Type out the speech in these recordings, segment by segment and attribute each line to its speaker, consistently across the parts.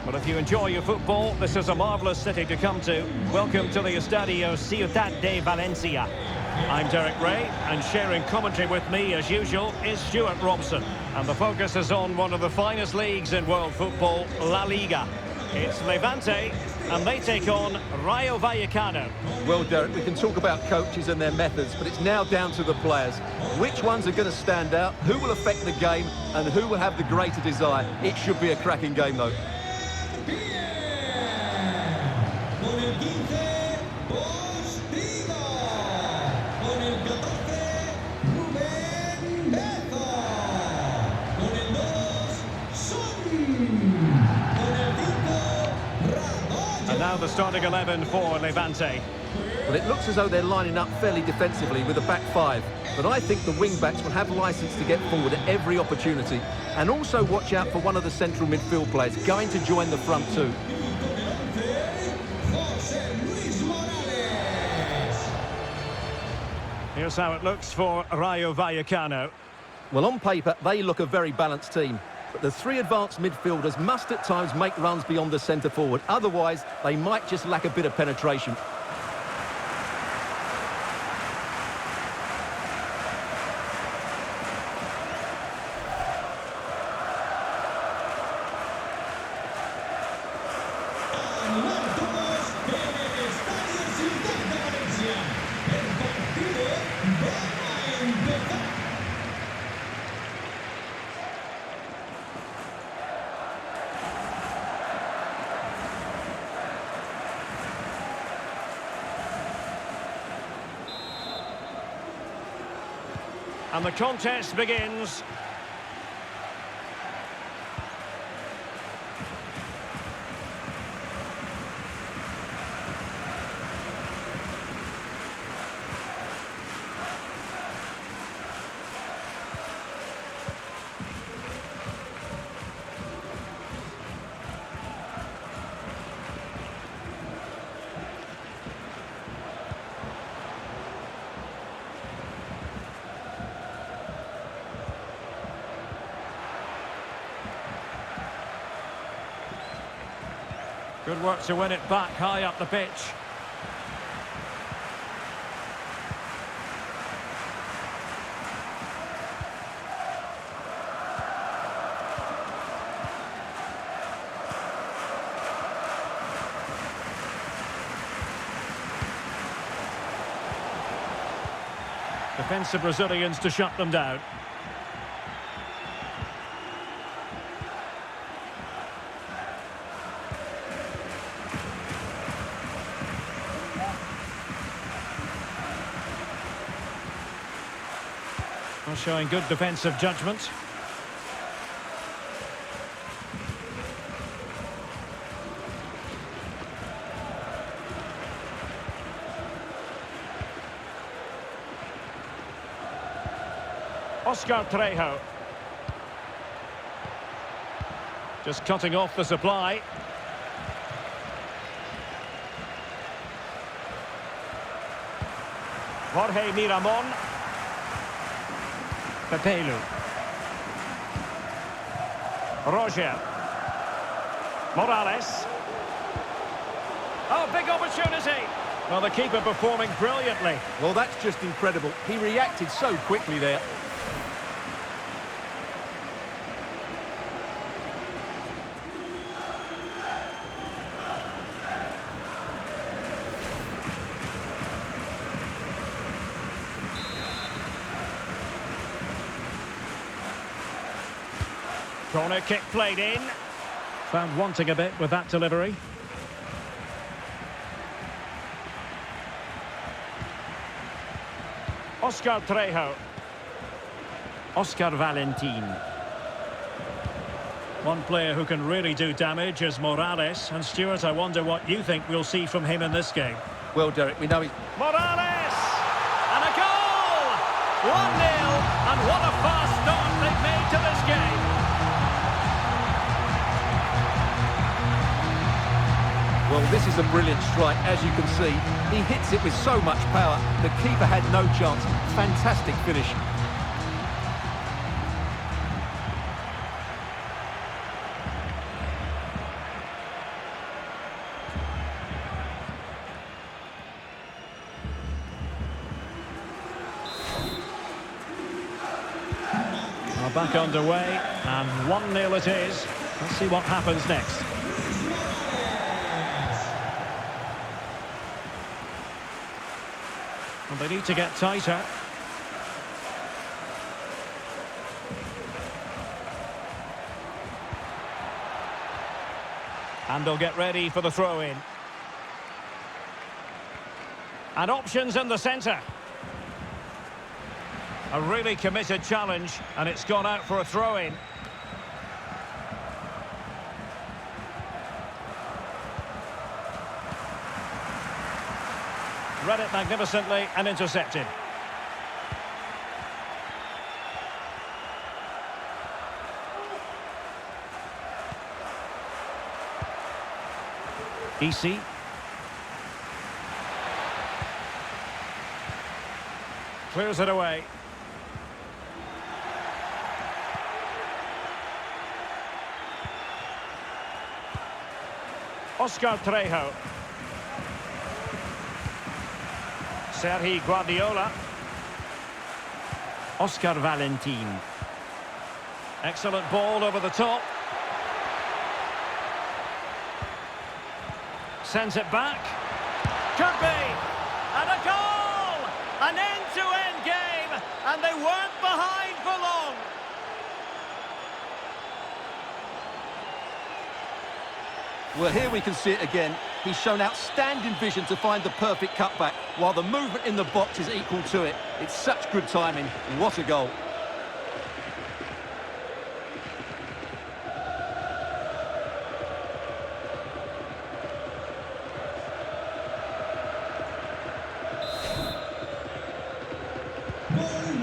Speaker 1: Well, if you enjoy your football, this is a marvellous city to come to. Welcome to the Estadio Ciudad de Valencia. I'm Derek Ray, and sharing commentary with me, as usual, is Stuart Robson. And the focus is on one of the finest leagues in world football, La Liga. It's Levante, and they take on Rayo Vallecano.
Speaker 2: Well, Derek, we can talk about coaches and their methods, but it's now down to the players. Which ones are going to stand out, who will affect the game, and who will have the greater desire? It should be a cracking game, though.
Speaker 1: And now the starting 11 for Levante.
Speaker 2: Well, it looks as though they're lining up fairly defensively with a back five. But I think the wing-backs will have licence to get forward at every opportunity. And also watch out for one of the central midfield players going to join the front too.
Speaker 1: Here's how it looks for Rayo Vallecano.
Speaker 2: Well, on paper, they look a very balanced team. But the three advanced midfielders must at times make runs beyond the centre forward. Otherwise, they might just lack a bit of penetration.
Speaker 1: And the contest begins. Good work to win it back high up the pitch. Defensive Brazilians to shut them down. Showing good defensive judgment. Oscar Trejo. Just cutting off the supply. Jorge Miramon. Pepelu. Roger. Morales. Oh, big opportunity. Well, the keeper performing brilliantly.
Speaker 2: Well, that's just incredible. He reacted so quickly there.
Speaker 1: Corner kick played in. Found wanting a bit with that delivery. Oscar Trejo. Oscar Valentin. One player who can really do damage is Morales. And Stuart, I wonder what you think we'll see from him in this game.
Speaker 2: Well, Derek, we know he's...
Speaker 1: Morales! And a goal! 1-0, and what a fast start they've made to this game.
Speaker 2: Well, this is a brilliant strike, as you can see. He hits it with so much power. The keeper had no chance. Fantastic finish.
Speaker 1: back underway, and 1-0 it is. Let's see what happens next. And they need to get tighter. And they'll get ready for the throw-in. And options in the centre. A really committed challenge, and it's gone out for a throw-in. Read it magnificently and intercepted. Easy. Clears it away. Oscar Trejo. Sergi Guardiola. Oscar Valentin. Excellent ball over the top. Sends it back. Could be. And a goal! An end-to-end game. And they weren't behind for long.
Speaker 2: Well, here we can see it again. He's shown outstanding vision to find the perfect cutback, while the movement in the box is equal to it. It's such good timing. What a goal.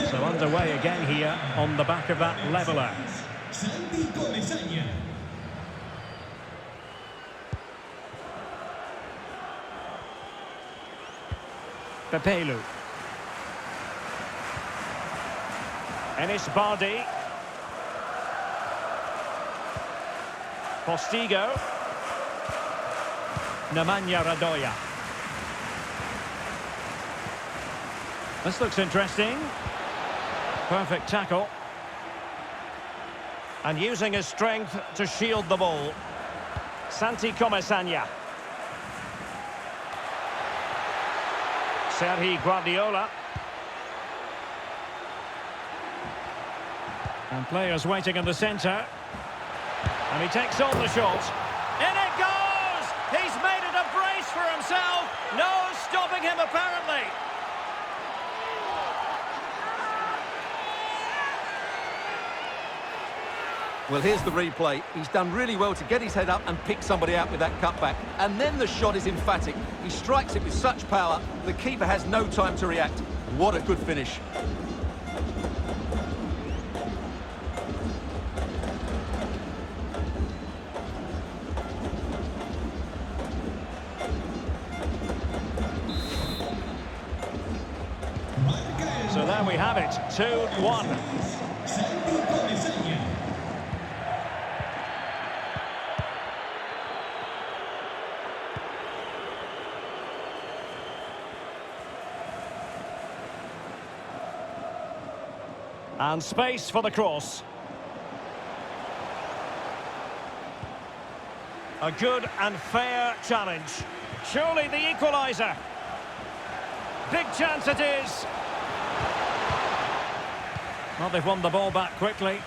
Speaker 1: So underway again here on the back of that leveller. Pepelu. Enis Bardi. Postigo. Nemanja Radoja. This looks interesting. Perfect tackle. And using his strength to shield the ball. Santi Comesania. Sergi Guardiola. And players waiting in the centre. And he takes on the shot. In it goes! He's made it a brace for himself. No stopping him apparently.
Speaker 2: Well, here's the replay. He's done really well to get his head up and pick somebody out with that cutback. And then the shot is emphatic. He strikes it with such power, the keeper has no time to react. What a good finish.
Speaker 1: So there we have it, 2-1. And space for the cross. A good and fair challenge. Surely the equaliser. Big chance it is. Well, they've won the ball back quickly.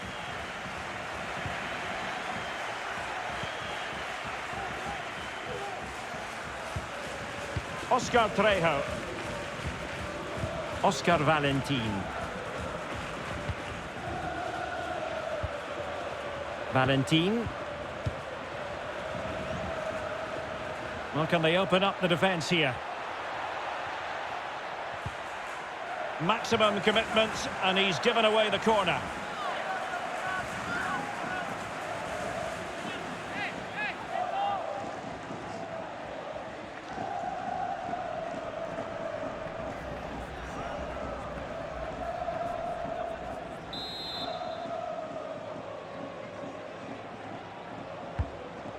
Speaker 1: Oscar Trejo. Oscar Valentin. Valentin. Well, can they open up the defence here? Maximum commitment, and he's given away the corner.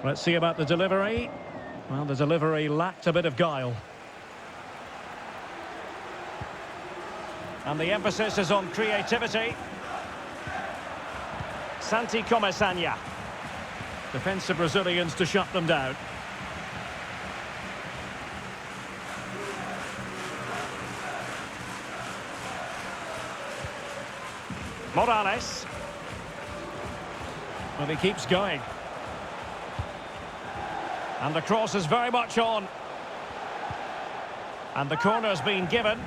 Speaker 1: Let's see about the delivery. Well, the delivery lacked a bit of guile. And the emphasis is on creativity. Santi Comesaña. Defensive Brazilians to shut them down. Morales. Well, he keeps going. And the cross is very much on. And the corner's been given.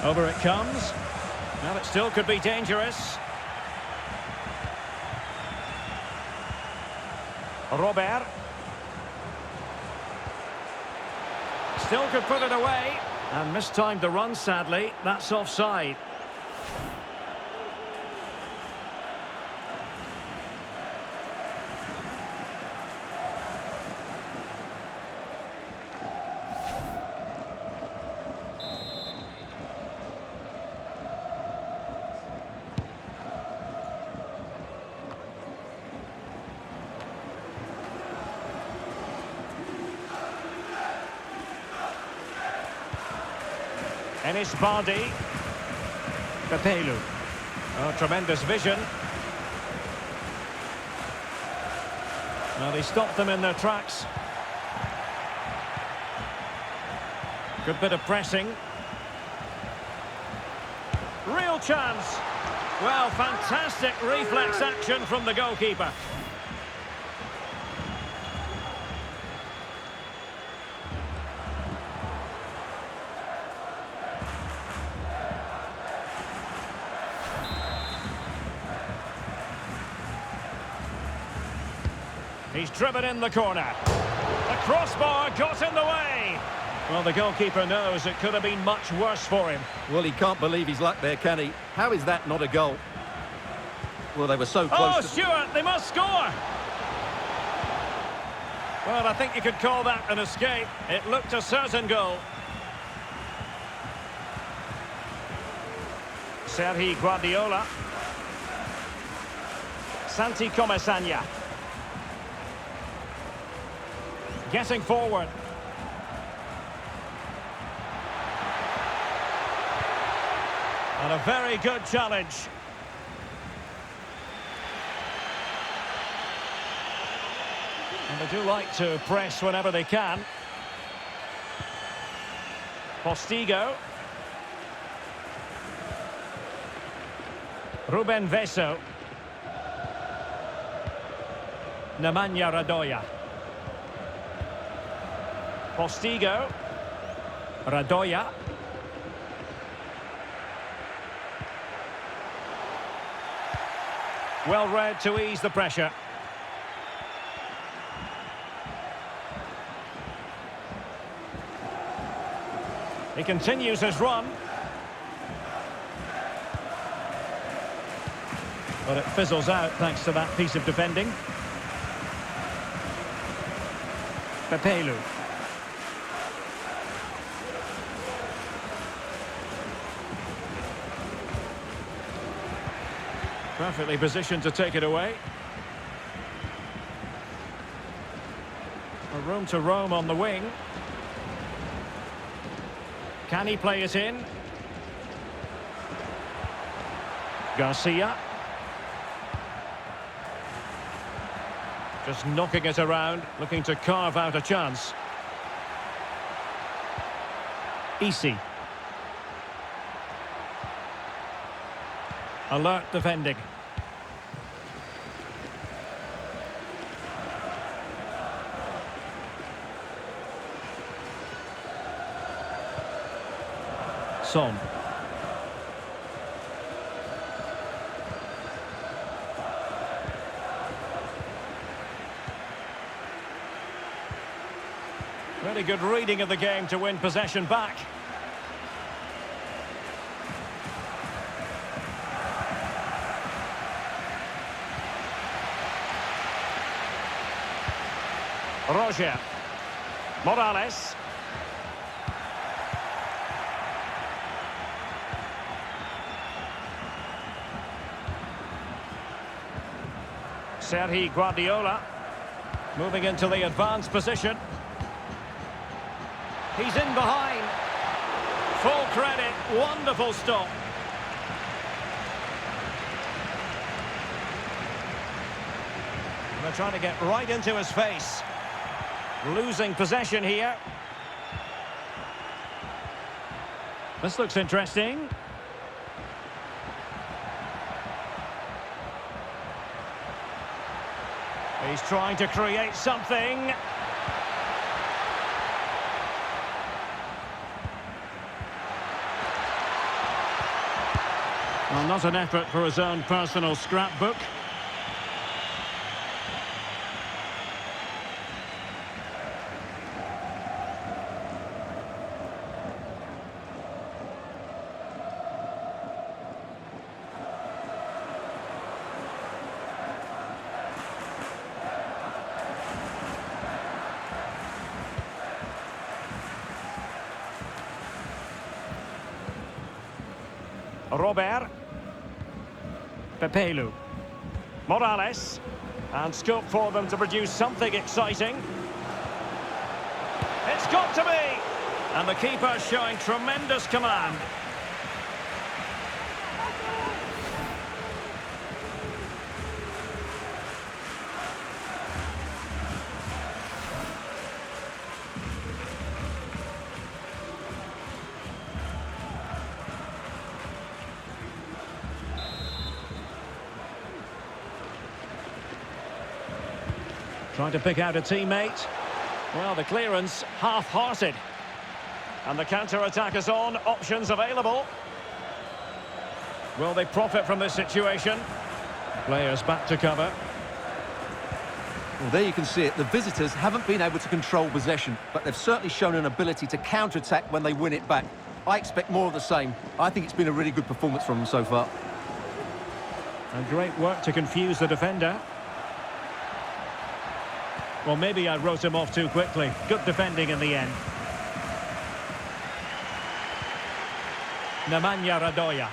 Speaker 1: Over it comes. Now it still could be dangerous. Robert. Still could put it away. And mistimed the run, sadly. That's offside. Enis Bardi. Pepelu. Oh, tremendous vision. Well, he stopped them in their tracks. Good bit of pressing. Real chance. Well, fantastic reflex action from the goalkeeper. He's driven in the corner. The crossbar got in the way. Well, the goalkeeper knows it could have been much worse for him.
Speaker 2: Well, he can't believe his luck there, can he? How is that not a goal? Well, they were so close.
Speaker 1: Oh, Stuart, they must score. Well, I think you could call that an escape. It looked a certain goal. Sergi Guardiola. Santi Comesaña. Getting forward. And a very good challenge. And they do like to press whenever they can. Postigo. Ruben Veso. Nemanja Radoja. Postigo. Radoja. Well read to ease the pressure. He continues his run. But it fizzles out thanks to that piece of defending. Pepelu. Perfectly positioned to take it away. A room to roam on the wing. Can he play it in? Garcia. Just knocking it around, looking to carve out a chance. Easy. Alert defending. Son. Really good reading of the game to win possession back. Roger. Morales. Sergi Guardiola. Moving into the advanced position. He's in behind. Full credit. Wonderful stop. They're trying to get right into his face. Losing possession here. This looks interesting. He's trying to create something. Well, not an effort for his own personal scrapbook. Robert. Pepelu. Morales. And scope for them to produce something exciting. It's got to be! And the keeper showing tremendous command. Trying to pick out a teammate. Well, the clearance half-hearted. And the counter-attack is on. Options available. Will they profit from this situation? Players back to cover.
Speaker 2: Well, there you can see it. The visitors haven't been able to control possession, but they've certainly shown an ability to counter-attack when they win it back. I expect more of the same. I think it's been a really good performance from them so far.
Speaker 1: And great work to confuse the defender. Well, maybe I wrote him off too quickly. Good defending in the end. Nemanja Radoja.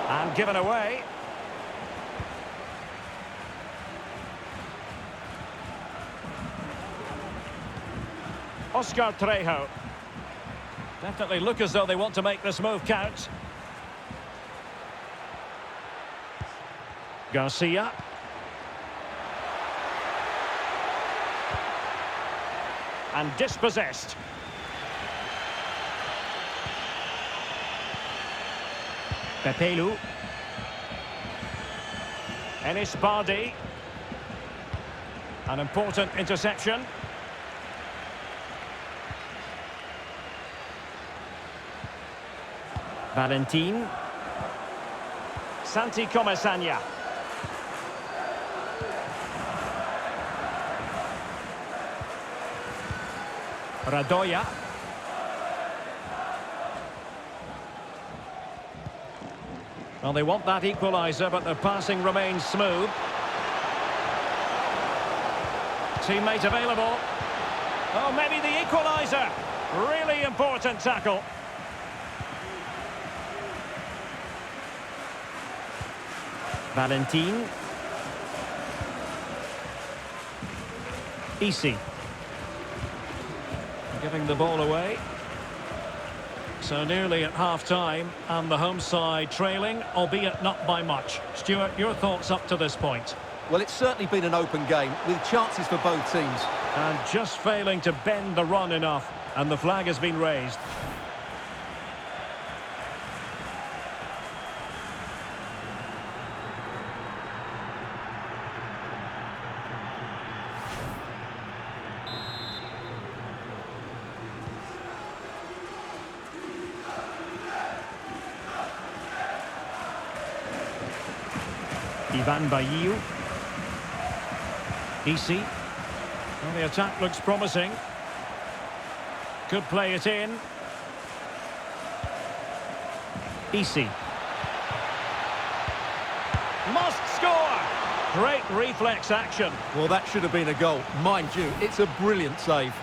Speaker 1: And given away. Oscar Trejo. Definitely look as though they want to make this move count. Garcia. And dispossessed. Pepelu. Enis Bardi. An important interception. Valentin. Santi Comesania. Radoja. Well, they want that equaliser, but the passing remains smooth. Teammate available. Oh, maybe the equaliser. Really important tackle. Valentin. Easy. Giving the ball away. So nearly at half-time, and the home side trailing, albeit not by much. Stuart, your thoughts up to this point?
Speaker 2: Well, it's certainly been an open game, with chances for both teams.
Speaker 1: And just failing to bend the run enough, and the flag has been raised. Ivan Bailly. Easy. Well, the attack looks promising. Could play it in. Easy. Must score! Great reflex action.
Speaker 2: Well, that should have been a goal. Mind you, it's a brilliant save.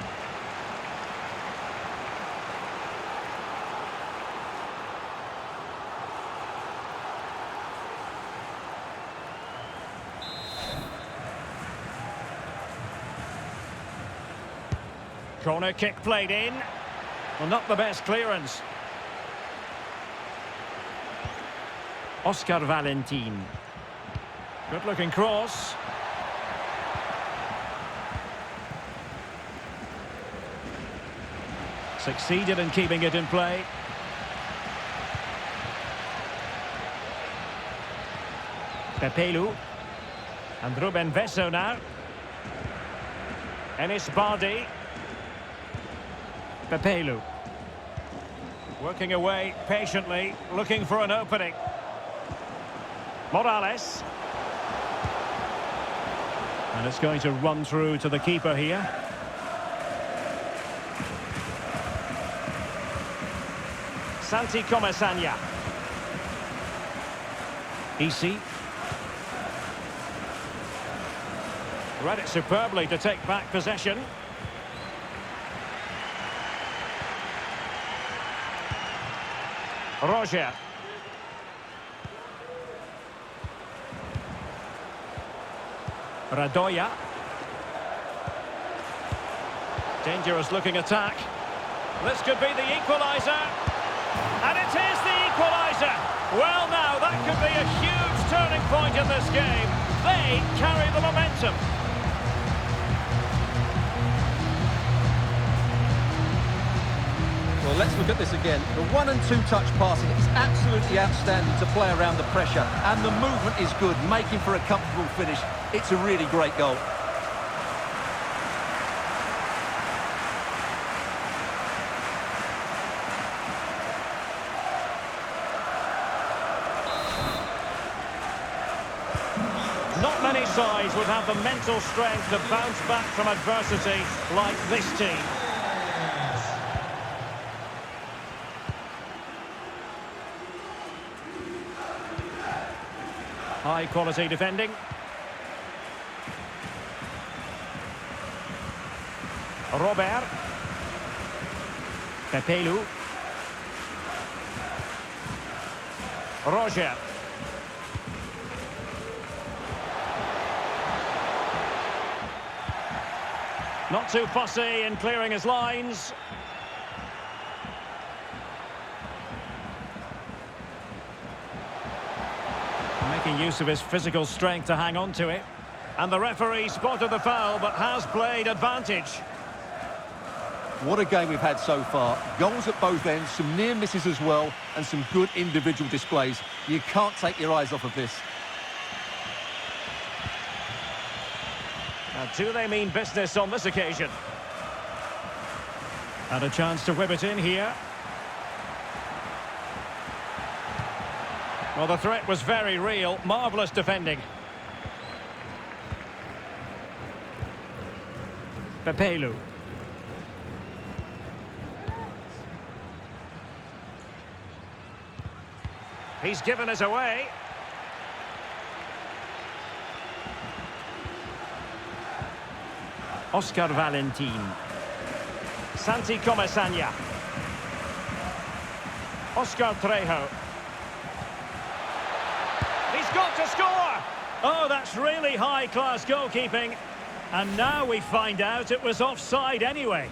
Speaker 1: Corner kick played in. Well, not the best clearance. Oscar Valentin. Good looking cross. Succeeded in keeping it in play. Pepelu. And Ruben Vesso now. Enis Bardi. Pepelu. Working away patiently, looking for an opening. Morales. And it's going to run through to the keeper here. Santi Comesaña. Isi. Read it superbly to take back possession. Roger. Radoja. Dangerous looking attack. This could be the equaliser. And it is the equaliser. Well now, that could be a huge turning point in this game. They carry the momentum.
Speaker 2: Well, let's look at this again. The 1- and 2-touch passing is absolutely outstanding to play around the pressure. And the movement is good, making for a comfortable finish. It's a really great goal.
Speaker 1: Not many sides would have the mental strength to bounce back from adversity like this team. High quality defending. Robert. Pepelu. Roger. Not too fussy in clearing his lines. Making use of his physical strength to hang on to it. And the referee spotted the foul, but has played advantage.
Speaker 2: What a game we've had so far. Goals at both ends, some near misses as well, and some good individual displays. You can't take your eyes off of this.
Speaker 1: Now, do they mean business on this occasion? And a chance to whip it in here. Well, the threat was very real. Marvellous defending. Pepelu. He's given us away. Oscar Valentin. Santi Comesaña. Oscar Trejo. He's got to score! Oh, that's really high-class goalkeeping. And now we find out it was offside anyway.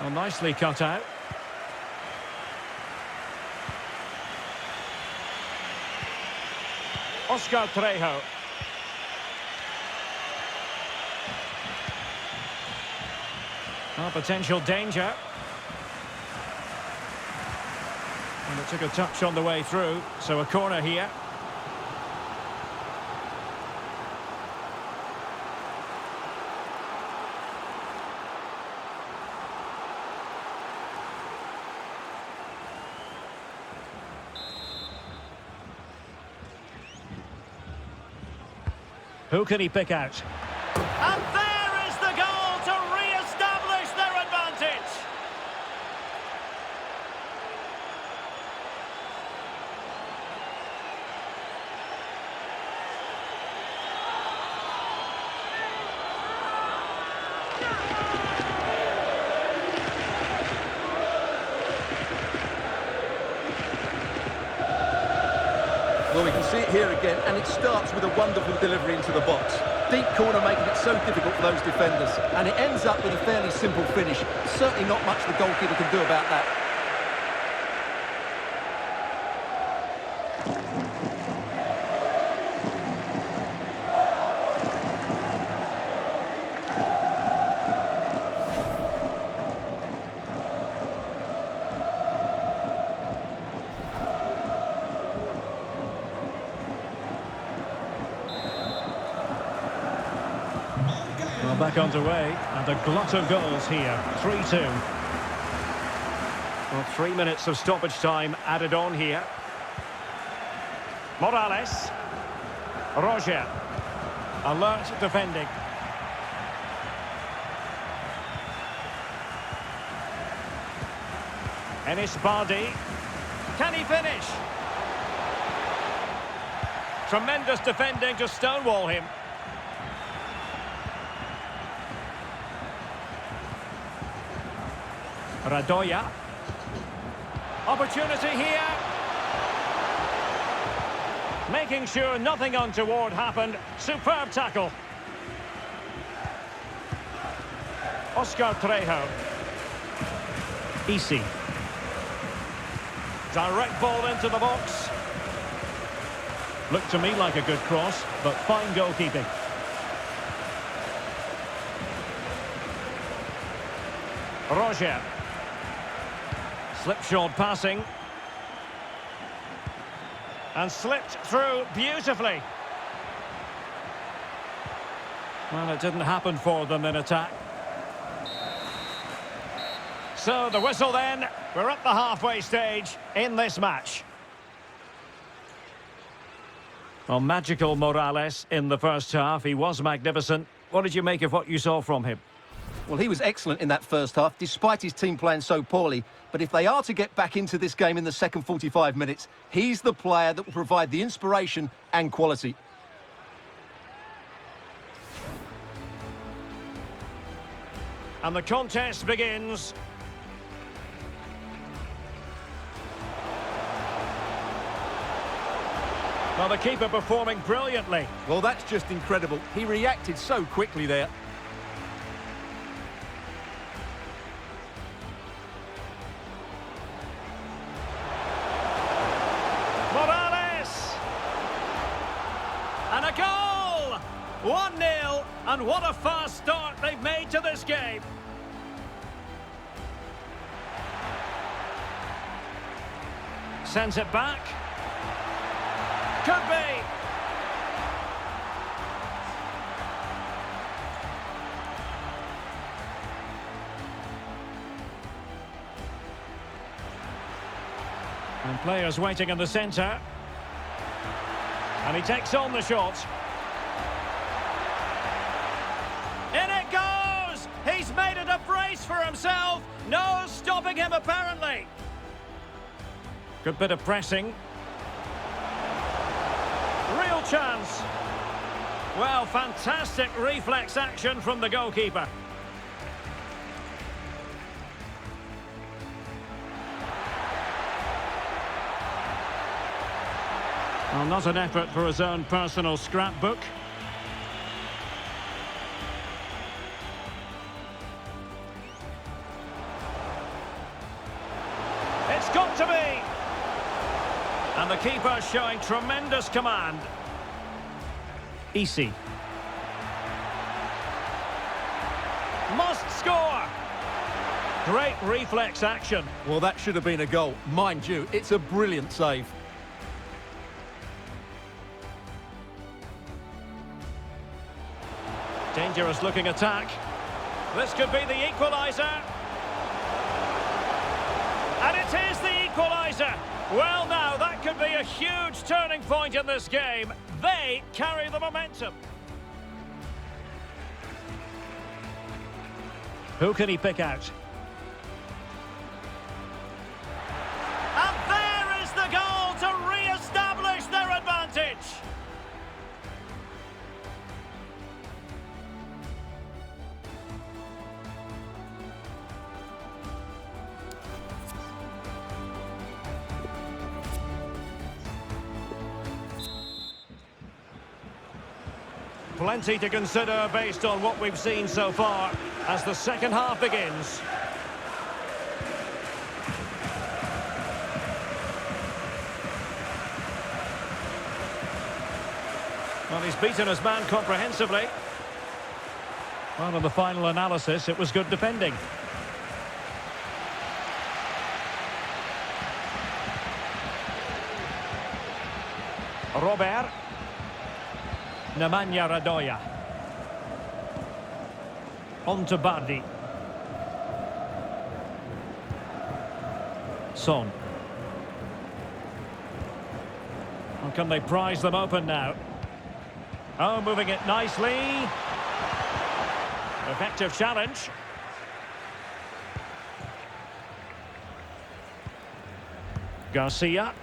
Speaker 1: Well, nicely cut out. Oscar Trejo. Oh, potential danger. And it took a touch on the way through, so a corner here. Who can he pick out? And there is the goal to re-establish their advantage.
Speaker 2: Well, we can see it here again, and it starts with a wonderful delivery into the box. Deep corner making it so difficult for those defenders, and it ends up with a fairly simple finish. Certainly not much the goalkeeper can do about that.
Speaker 1: Well, back underway, and a glut of goals here. 3-2. Well, 3 minutes of stoppage time added on here. Morales. Roger. Alert defending. Enis Bardi. Can he finish? Tremendous defending to stonewall him. Radoja. Opportunity here. Making sure nothing untoward happened. Superb tackle. Oscar Trejo. Easy. Direct ball into the box. Looked to me like a good cross, but fine goalkeeping. Roger. Slipshod passing. And slipped through beautifully. Well, it didn't happen for them in attack. So the whistle then. We're at the halfway stage in this match. Well, magical Morales in the first half. He was magnificent. What did you make of what you saw from him?
Speaker 2: Well, he was excellent in that first half, despite his team playing so poorly. But if they are to get back into this game in the second 45 minutes, he's the player that will provide the inspiration and quality.
Speaker 1: And the contest begins. Well, the keeper performing brilliantly.
Speaker 2: Well, that's just incredible. He reacted so quickly there.
Speaker 1: Morales! And a goal! 1-0, and what a fast start they've made to this game. Sends it back. Could be. And players waiting in the centre. And he takes on the shot. In it goes! He's made it a brace for himself. No stopping him, apparently. Good bit of pressing. Real chance. Well, fantastic reflex action from the goalkeeper. Well, not an effort for his own personal scrapbook. It's got to be. And the keeper showing tremendous command. Easy. Must score. Great reflex action.
Speaker 2: Well, that should have been a goal. Mind you, it's a brilliant save.
Speaker 1: Dangerous looking attack. This could be the equaliser. And it is the equaliser. Well, now, that could be a huge turning point in this game. They carry the momentum. Who can he pick out? And there is the goal to re-establish their advantage. plenty to consider based on what we've seen so far as the second half begins. Well, he's beaten his man comprehensively. Well, in the final analysis, it was good defending. Robert. Nemanja Radoja. On to Bardi. Son. How can they prize them open now? Oh, moving it nicely. Effective challenge. Garcia.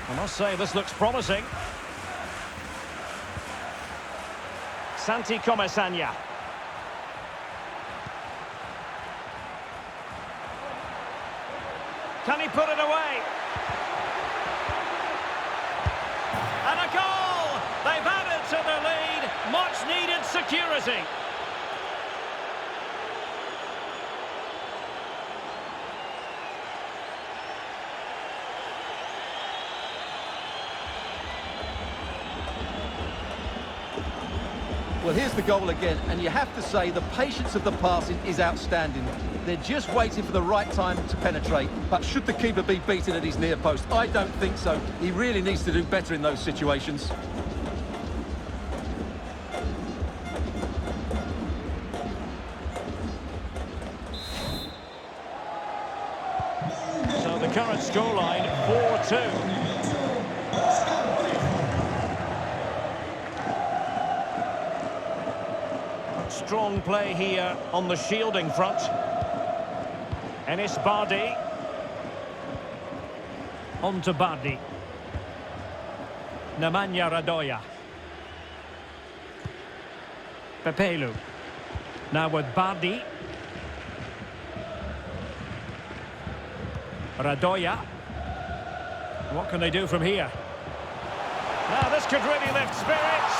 Speaker 1: I must say, this looks promising. Santi Comesania. Can he put it away? And a goal! They've added to their lead. Much needed security.
Speaker 2: Well, here's the goal again, and you have to say the patience of the passing is outstanding. They're just waiting for the right time to penetrate. But should the keeper be beaten at his near post? I don't think so. He really needs to do better in those situations.
Speaker 1: So the current scoreline, 4-2. Strong play here on the shielding front. Enis Bardi. On to Bardi. Nemanja Radoja. Pepelu. Now with Bardi. Radoja. What can they do from here? Now this could really lift spirits.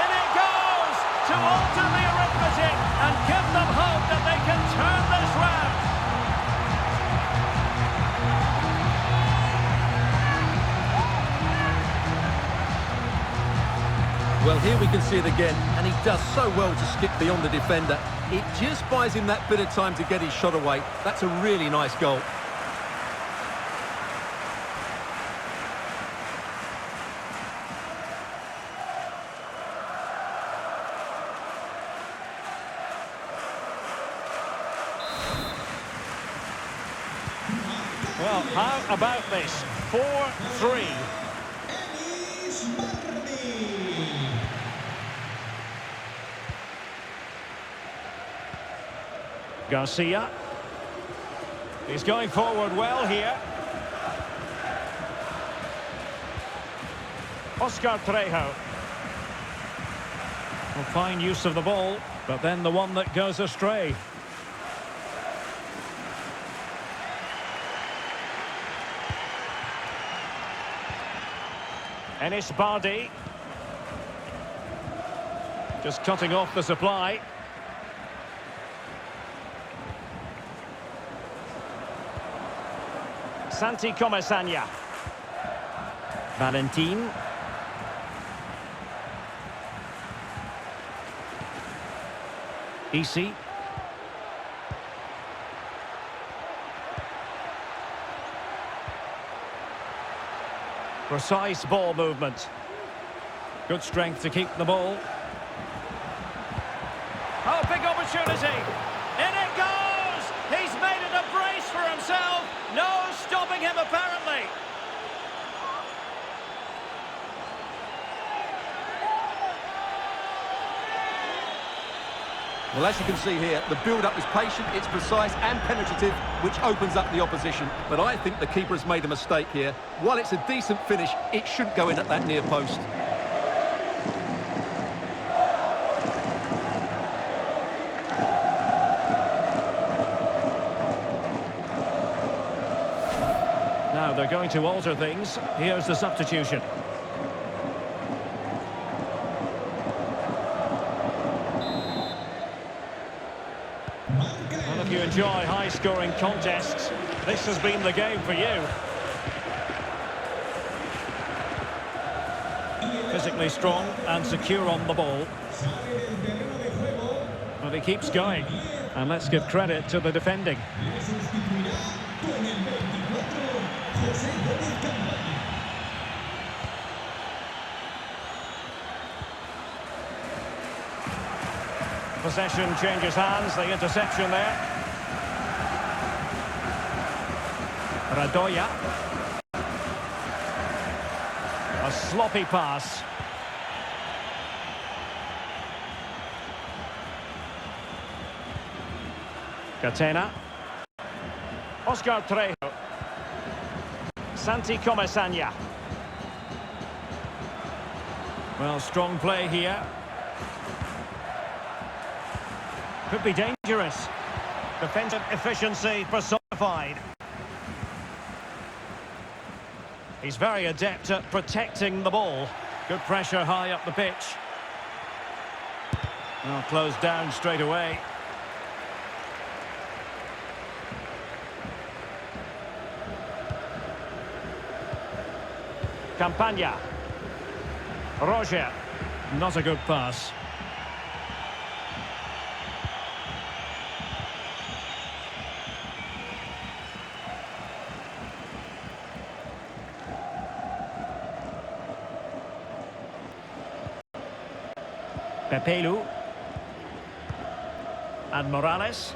Speaker 1: In it goes to alter the arithmetic and give them hope that they can turn this round.
Speaker 2: Well, here we can see it again, and he does so well to skip beyond the defender. It just buys him that bit of time to get his shot away. That's a really nice goal.
Speaker 1: Well, how about this? 4-3. Garcia. He's going forward well here. Oscar Trejo. Well, fine use of the ball, but then the one that goes astray. Enis Bardi. Just cutting off the supply. Santi Comesania. Valentin. Isi. Precise ball movement. Good strength to keep the ball. Oh, big opportunity. In it goes! He's made it a brace for himself. No stopping him, apparently.
Speaker 2: Well, as you can see here, the build-up is patient, it's precise and penetrative, which opens up the opposition. But I think the keeper has made a mistake here. While it's a decent finish, it shouldn't go in at that near post.
Speaker 1: they're going to alter things. Here's the substitution. Well, if you enjoy high-scoring contests, this has been the game for you. Physically strong and secure on the ball. But he keeps going. And let's give credit to the defending. Possession changes hands, the interception there. Radoja. A sloppy pass. Catena. Oscar Trejo. Santi Comesania. Well, strong play here. Could be dangerous. Defensive efficiency personified. He's very adept at protecting the ball. Good pressure high up the pitch. Well, closed down straight away. Campagna. Roger. Not a good pass. Pepelu. And Morales.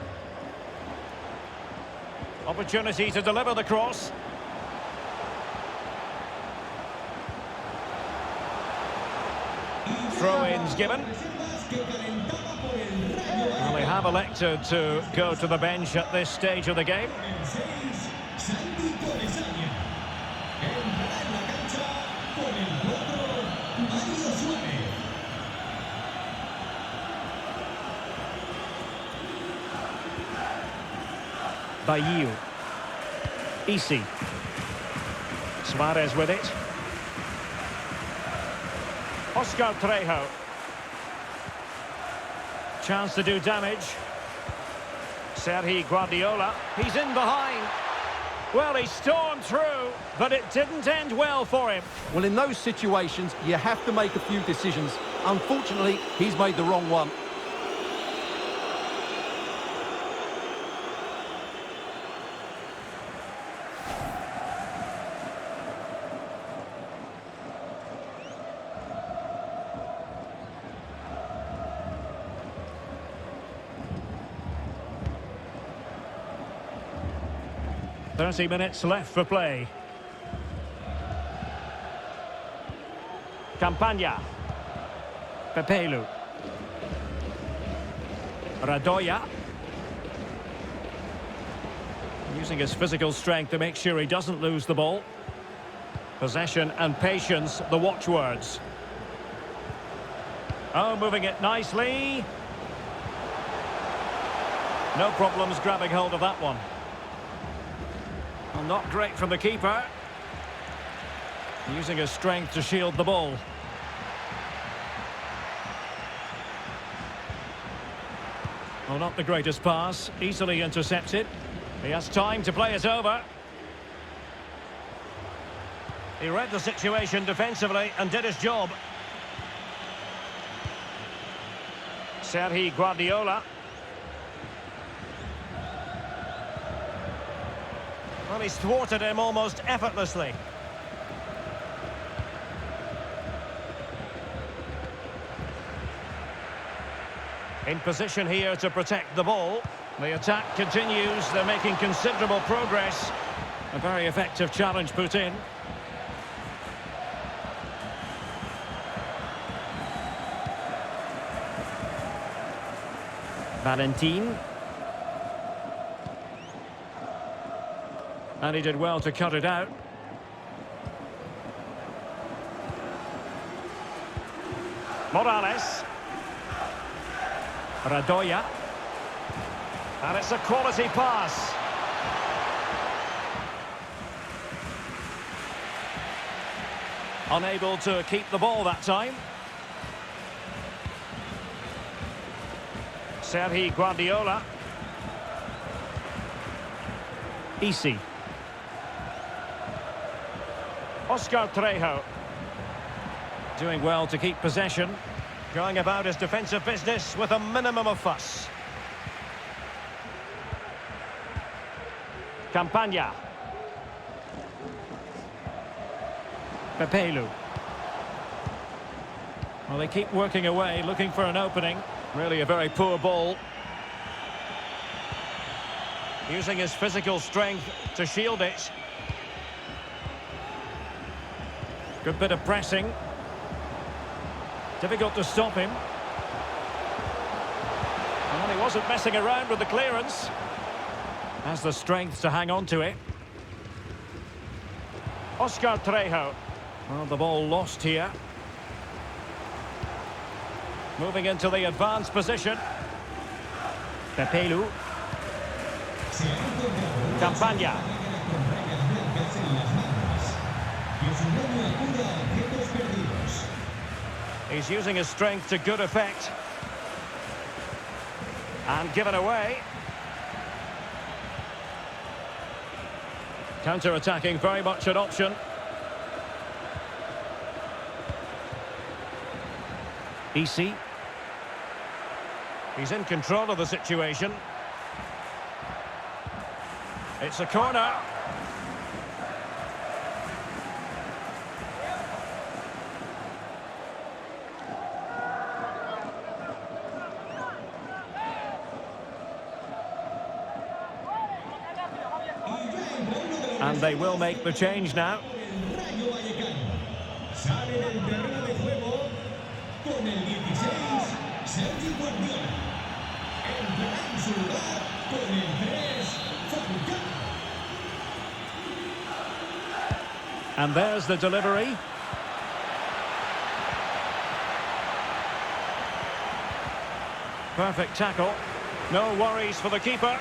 Speaker 1: Opportunity to deliver the cross. Throw-ins given. Well, they have elected to go to the bench at this stage of the game. Bailly. Isi. Suarez with it. Oscar Trejo. Chance to do damage. Sergi Guardiola. He's in behind. Well, he stormed through, but it didn't end well for him.
Speaker 2: Well, in those situations, you have to make a few decisions. Unfortunately, he's made the wrong one.
Speaker 1: "30 minutes left for play. Campagna. Pepelu. Radoja. Using his physical strength to make sure he doesn't lose the ball. Possession and patience, the watchwords. Oh, moving it nicely. No problems grabbing hold of that one. Well, not great from the keeper. Using his strength to shield the ball. Well, not the greatest pass. Easily intercepted. He has time to play it over. He read the situation defensively and did his job. Sergi Guardiola. Well, he's thwarted him almost effortlessly. In position here to protect the ball. The attack continues. They're making considerable progress. A very effective challenge put in. Valentin. And he did well to cut it out. Morales. Radoja. And it's a quality pass. Unable to keep the ball that time. Sergi Guardiola. Easy. Oscar Trejo. Doing well to keep possession. Going about his defensive business with a minimum of fuss. Campagna. Pepelu. Well, they keep working away, looking for an opening. Really a very poor ball. Using his physical strength to shield it. Good bit of pressing. Difficult to stop him. Well, he wasn't messing around with the clearance. Has the strength to hang on to it. Oscar Trejo. Well, the ball lost here. Moving into the advanced position. Pepelu. Campagna. He's using his strength to good effect. And given away. Counter-attacking, very much an option. Easy. He's in control of the situation. It's a corner. And they will make the change now.
Speaker 3: Rayo Vallecano sale del terreno de juego con el 16, Sergi Guardiola. Entrará en su lugar con el 3, Falcao.
Speaker 1: And there's the delivery. Perfect tackle. No worries for the keeper.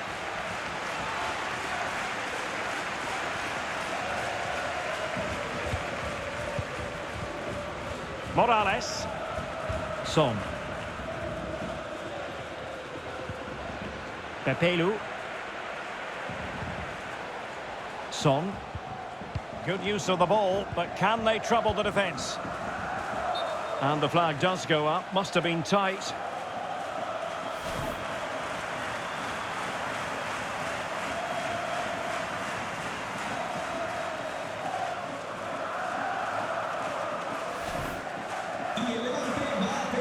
Speaker 1: Morales. Son. Pepelu. Son. Good use of the ball, but can they trouble the defence? And the flag does go up. Must have been tight.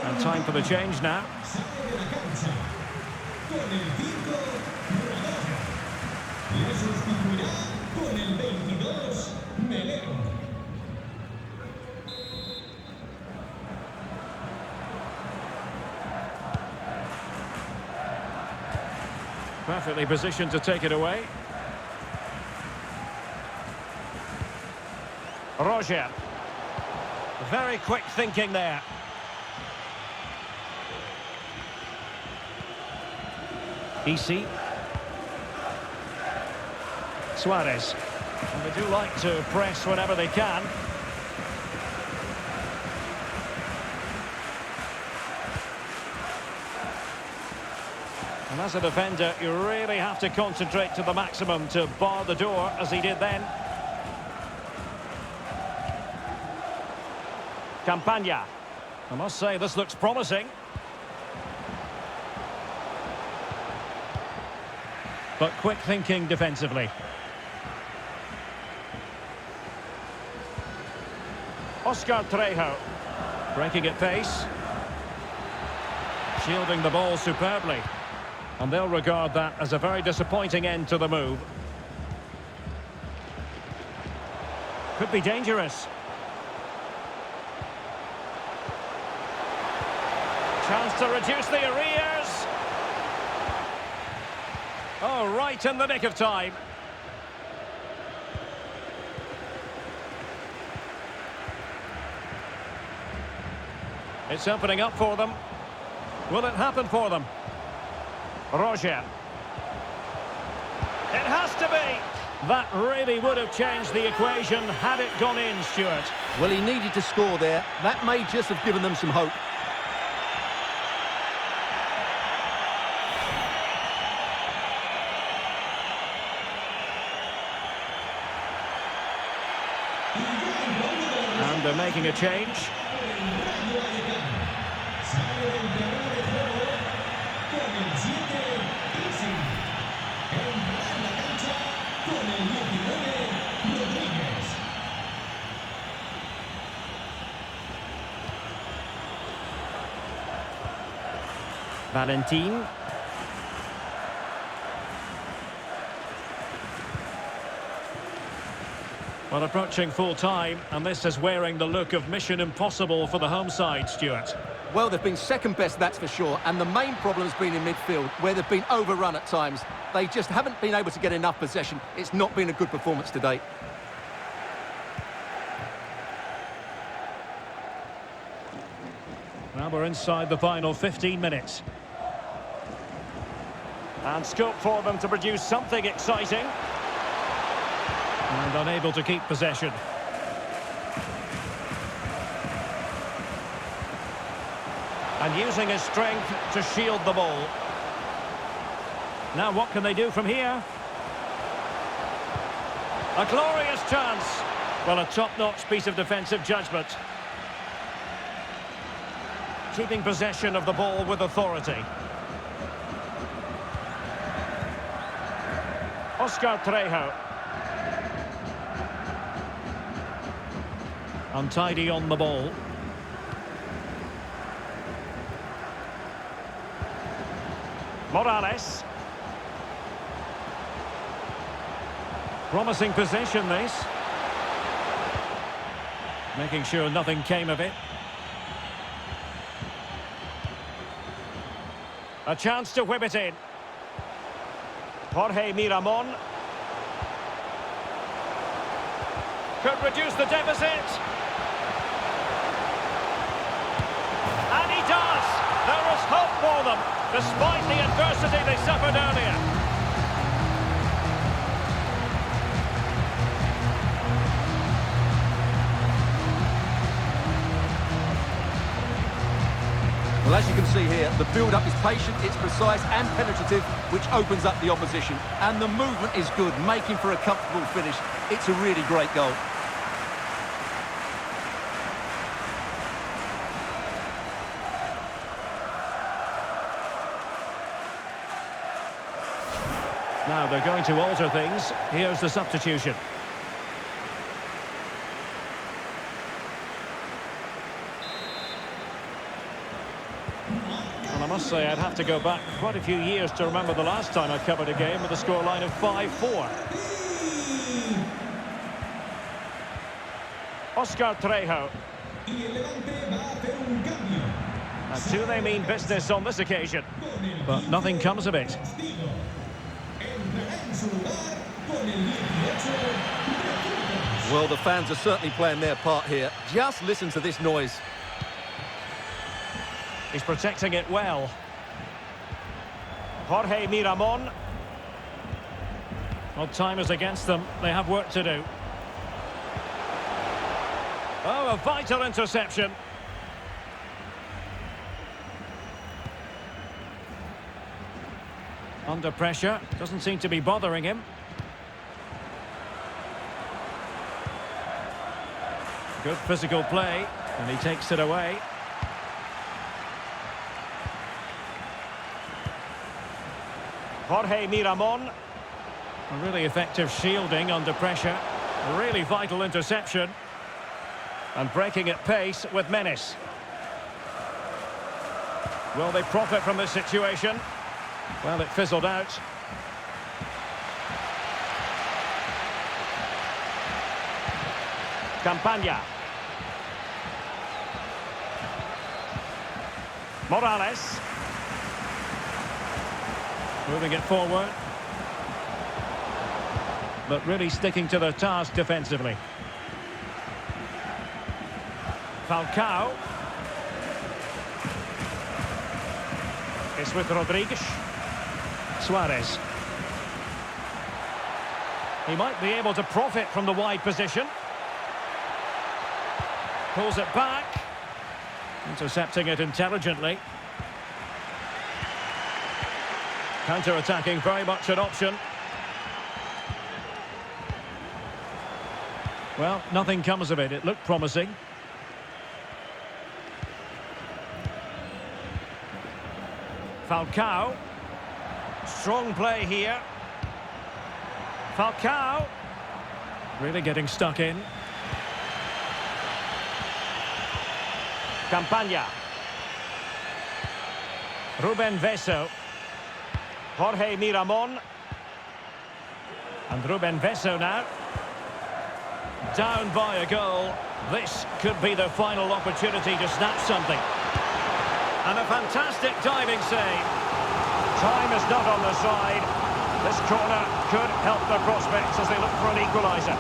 Speaker 1: And time for the change now.
Speaker 3: Sale de la cancha con el 5, Radoja. Le sustituirá con el 22, Melero.
Speaker 1: Perfectly positioned to take it away. Roger. Very quick thinking there. Easy. Suarez. And they do like to press whenever they can. And as a defender, you really have to concentrate to the maximum to bar the door, as he did then. Campagna. I must say, this looks promising. But quick thinking defensively. Oscar Trejo. Breaking at pace. Shielding the ball superbly. And they'll regard that as a very disappointing end to the move. Could be dangerous. Chance to reduce the arrears. Oh, right in the nick of time. It's opening up for them. Will it happen for them? Roger. It has to be. That really would have changed the equation had it gone in, Stuart.
Speaker 2: Well, he needed to score there. That may just have given them some hope.
Speaker 1: And they're making a change.
Speaker 3: Rayo Vallecano. Sale del terreno de juego con el 7, Easy. Entra en la cancha con el 19, Rodríguez.
Speaker 1: Valentin. Well, approaching full time, and this is wearing the look of mission impossible for the home side, Stuart.
Speaker 2: Well, they've been second best, that's for sure. And the main problem's been in midfield, where they've been overrun at times. They just haven't been able to get enough possession. It's not been a good performance today.
Speaker 1: Now we're inside the final 15 minutes. And scope for them to produce something exciting. And unable to keep possession. And using his strength to shield the ball. Now what can they do from here? A glorious chance. Well, a top-notch piece of defensive judgment. Keeping possession of the ball with authority. Oscar Trejo. Untidy on the ball. Morales. Promising possession, this. Making sure nothing came of it. A chance to whip it in. Jorge Miramon. Could reduce the deficit. And he does! There is hope for them, despite the adversity they suffered earlier.
Speaker 2: Well, as you can see here, the build-up is patient, it's precise and penetrative, which opens up the opposition. And the movement is good, making for a comfortable finish. It's a really great goal.
Speaker 1: Now they're going to alter things. Here's the substitution. And I must say, I'd have to go back quite a few years to remember the last time I covered a game with a scoreline of 5-4. Oscar Trejo.
Speaker 3: Y el Levante va a hacer un cambio.
Speaker 1: And do they mean business on this occasion? But nothing comes of it.
Speaker 3: Entrará en su lugar con el 18, Rodríguez.
Speaker 2: Well, the fans are certainly playing their part here. Just listen to this noise.
Speaker 1: He's protecting it well. Jorge Miramon. Well, time is against them. They have work to do. Oh, a vital interception. Under pressure. Doesn't seem to be bothering him. Good physical play. And he takes it away. Jorge Miramon. A really effective shielding under pressure. A really vital interception. And breaking at pace with menace. Will they profit from this situation? Well, it fizzled out. Campagna. Morales. Moving it forward. But really sticking to their task defensively. Falcao. It's with Rodríguez. Suarez. He might be able to profit from the wide position. Pulls it back. Intercepting it intelligently. Counter-attacking, very much an option. Well, nothing comes of it. It looked promising. Falcao. Strong play here. Falcao. Really getting stuck in. Campaña. Ruben Veso. Jorge Miramon. And Ruben Veso now. Down by a goal. This could be the final opportunity to snatch something. And a fantastic diving save. Time is not on the side. This corner could help their prospects as they look for an equaliser.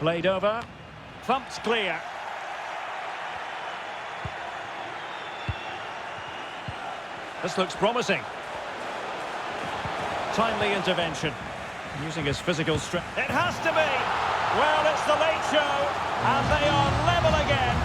Speaker 1: Played over. Thumped clear. This looks promising. Timely intervention. Using his physical strength. It has to be! Well, it's the late show, and they are level again.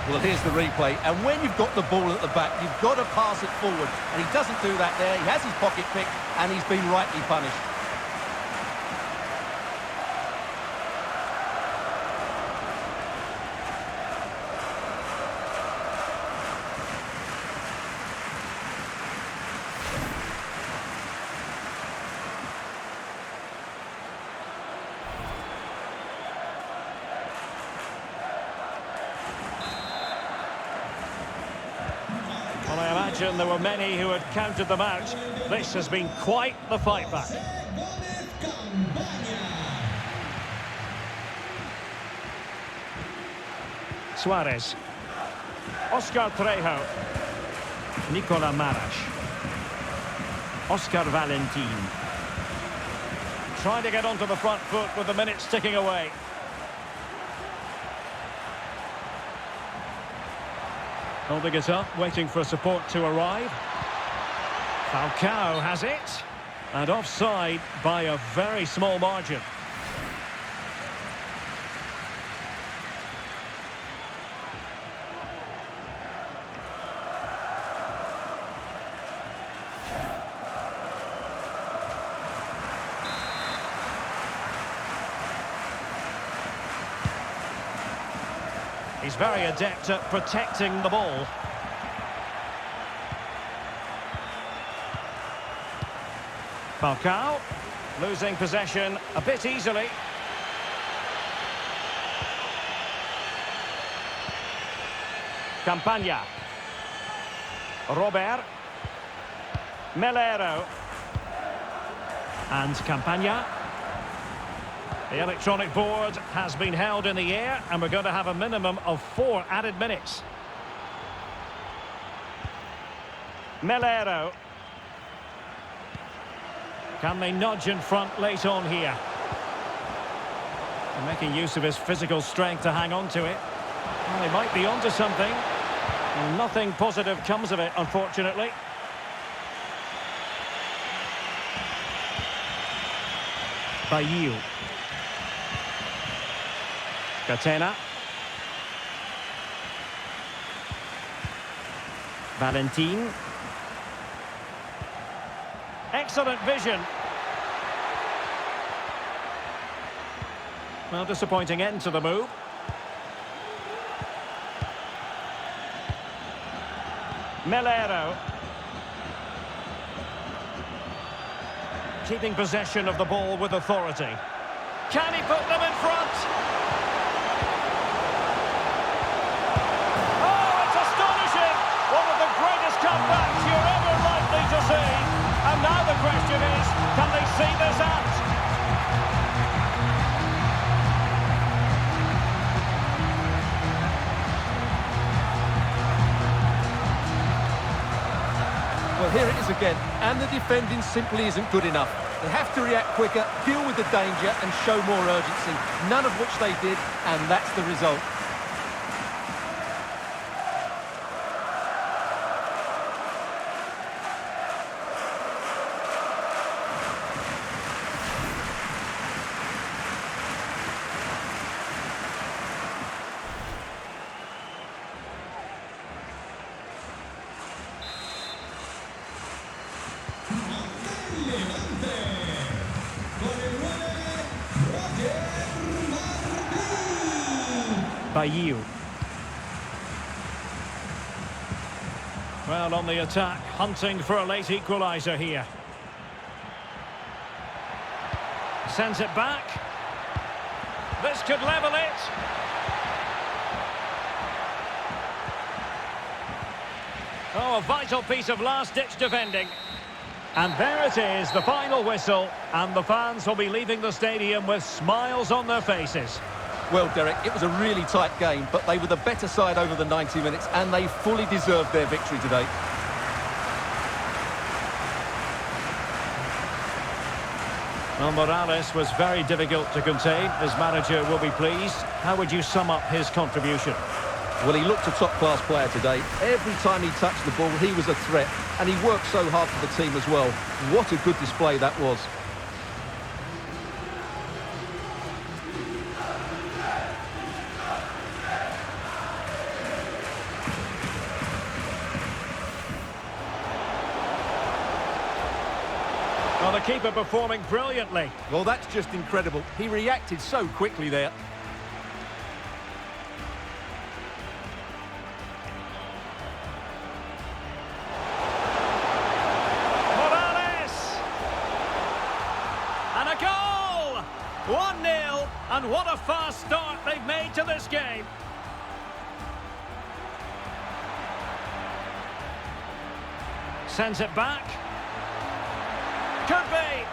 Speaker 2: Well, here's the replay, and when you've got the ball at the back, you've got to pass it forward, and he doesn't do that there. He has his pocket picked, and he's been rightly punished.
Speaker 1: Well, I imagine there were many who had counted them out. This has been quite the fight back. Suarez. Oscar Trejo. Nicola Marash. Oscar Valentin. Trying to get onto the front foot with the minutes ticking away. Holding it up, waiting for support to arrive. Falcao has it. And offside by a very small margin. He's very adept at protecting the ball. Falcao, losing possession a bit easily. Campaña. Robert. Melero. And Campaña. The electronic board has been held in the air, and we're going to have a minimum of 4 added minutes. Melero. Can they nudge in front late on here? And making use of his physical strength to hang on to it. Well, they might be onto something. And nothing positive comes of it, unfortunately. Bailly. Catena. Valentin. Excellent vision. Well, disappointing end to the move. Melero. Keeping possession of the ball with authority. Can he put them in front? Comebacks you're ever likely to see. And now the question is, can they see this out?
Speaker 2: Well, here it is again, and the defending simply isn't good enough. They have to react quicker, deal with the danger, and show more urgency, none of which they did, and that's the result.
Speaker 3: Levante. Con el 9, Roger
Speaker 1: Bayu. Well, on the attack, hunting for a late equaliser here. Sends it back. This could level it. Oh, a vital piece of last-ditch defending. And there it is, the final whistle, and the fans will be leaving the stadium with smiles on their faces.
Speaker 2: Well, Derek, it was a really tight game, but they were the better side over the 90 minutes, and they fully deserved their victory today.
Speaker 1: Well, Morales was very difficult to contain. His manager will be pleased. How would you sum up his contribution?
Speaker 2: Well, he looked a top-class player today. Every time he touched the ball, he was a threat, and he worked so hard for the team as well. What a good display that was.
Speaker 1: Well, the keeper performing brilliantly.
Speaker 2: Well, that's just incredible. He reacted so quickly there.
Speaker 1: And a goal! 1-0, and what a fast start they've made to this game. Sends it back. Could be.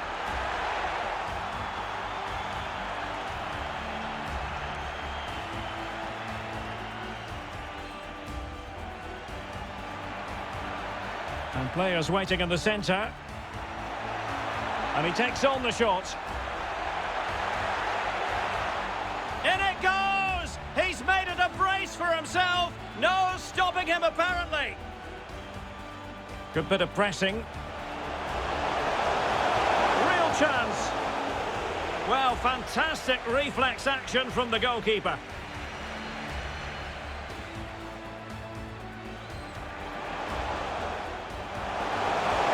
Speaker 1: And players waiting in the centre. And he takes on the shot. In it goes! He's made it a brace for himself. No stopping him, apparently. Good bit of pressing. Real chance. Well, fantastic reflex action from the goalkeeper.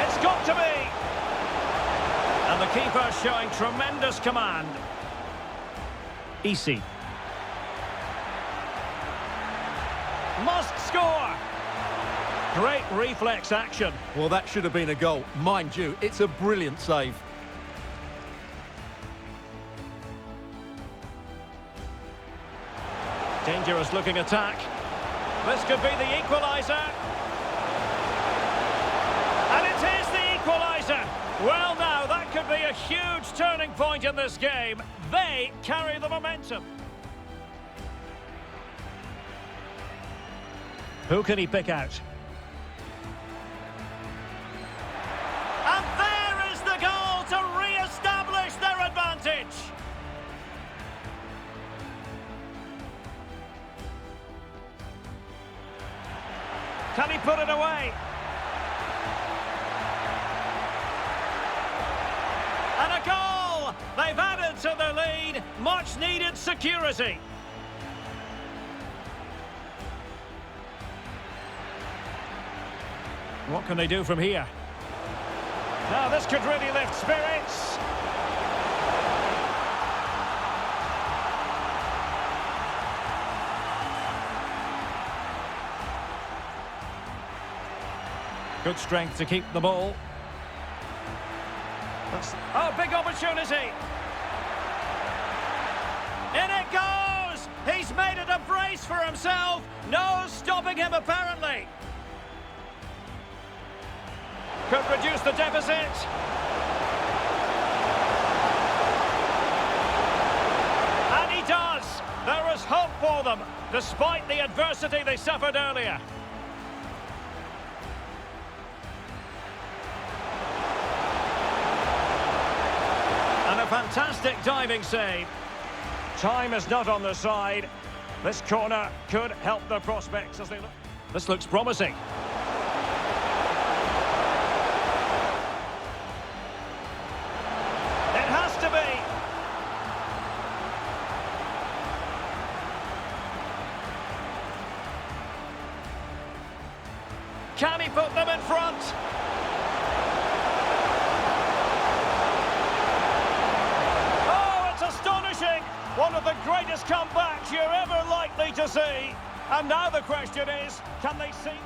Speaker 1: It's got to be. And the keeper showing tremendous command. Easy. Must score. Great reflex action.
Speaker 2: Well, that should have been a goal. Mind you, it's a brilliant save.
Speaker 1: Dangerous looking attack. This could be the equaliser. And it is the equaliser. Well, now, that could be a huge turning point in this game. They carry the momentum. Who can he pick out? And there is the goal to re-establish their advantage. Can he put it away? And a goal! They've added to the lead. Much needed security. What can they do from here? Now this could really lift spirits. Good strength to keep the ball. Oh, big opportunity. In it goes! He's made it a brace for himself. No stopping him, apparently. Could reduce the deficit. And he does. There is hope for them, despite the adversity they suffered earlier. a fantastic diving save. Time is not on the side. This corner could help the prospects as they look. This looks promising. It has to be. Can he put them in front? Oh, it's astonishing! One of the greatest comebacks you're ever likely to see. And now the question is, can they see?